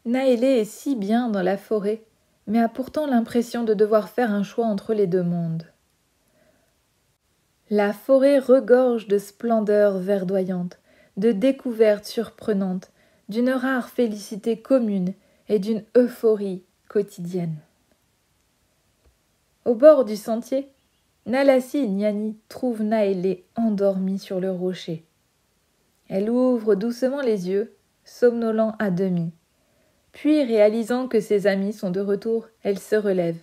Naélé est si bien dans la forêt, mais a pourtant l'impression de devoir faire un choix entre les deux mondes. La forêt regorge de splendeurs verdoyantes, de découvertes surprenantes, d'une rare félicité commune et d'une euphorie quotidienne. Au bord du sentier, Nalassi et Niani trouvent Naélé endormi sur le rocher. Elle ouvre doucement les yeux, somnolent à demi. Puis, réalisant que ses amis sont de retour, elle se relève.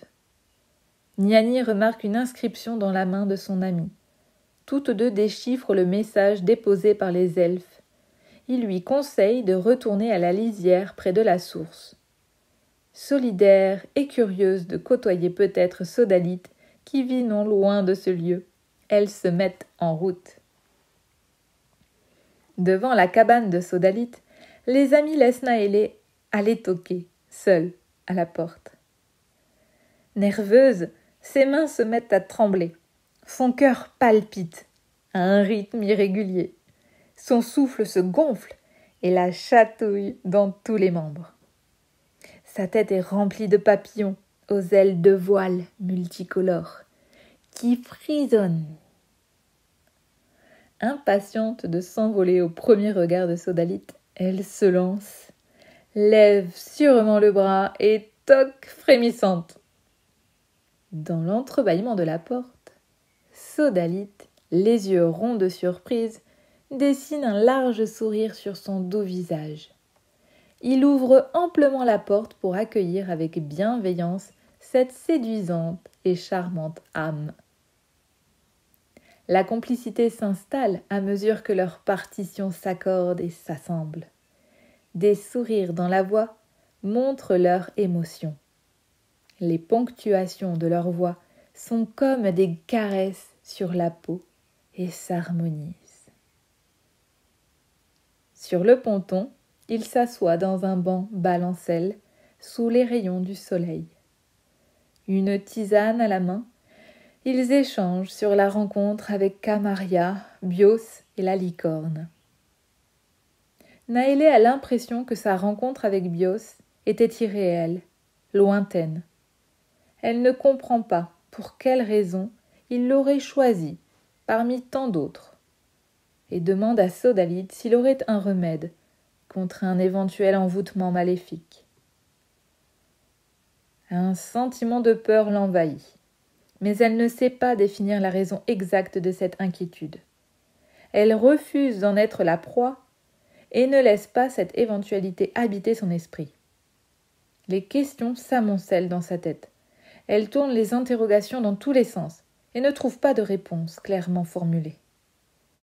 Niani remarque une inscription dans la main de son amie. Toutes deux déchiffrent le message déposé par les elfes. Ils lui conseillent de retourner à la lisière près de la source. Solidaire et curieuse de côtoyer peut-être Sodalite, qui vit non loin de ce lieu, elles se mettent en route. Devant la cabane de Sodalite, les amis laissent Naélé aller toquer, seule, à la porte. Nerveuse, ses mains se mettent à trembler. Son cœur palpite, à un rythme irrégulier. Son souffle se gonfle et la chatouille dans tous les membres. Sa tête est remplie de papillons aux ailes de voile multicolores qui frissonnent. Impatiente de s'envoler au premier regard de Sodalite, elle se lance, lève sûrement le bras et toque frémissante. Dans l'entrebâillement de la porte, Sodalite, les yeux ronds de surprise, dessine un large sourire sur son doux visage. Il ouvre amplement la porte pour accueillir avec bienveillance cette séduisante et charmante âme. La complicité s'installe à mesure que leurs partitions s'accordent et s'assemblent. Des sourires dans la voix montrent leur émotion. Les ponctuations de leur voix sont comme des caresses sur la peau et s'harmonisent. Sur le ponton, ils s'assoient dans un banc balancelle sous les rayons du soleil. Une tisane à la main, ils échangent sur la rencontre avec Camaria, Bios et la licorne. Naélé a l'impression que sa rencontre avec Bios était irréelle, lointaine. Elle ne comprend pas pour quelle raison il l'aurait choisi parmi tant d'autres et demande à Sodalite s'il aurait un remède contre un éventuel envoûtement maléfique. Un sentiment de peur l'envahit, mais elle ne sait pas définir la raison exacte de cette inquiétude. Elle refuse d'en être la proie et ne laisse pas cette éventualité habiter son esprit. Les questions s'amoncellent dans sa tête. Elle tourne les interrogations dans tous les sens et ne trouve pas de réponse clairement formulée.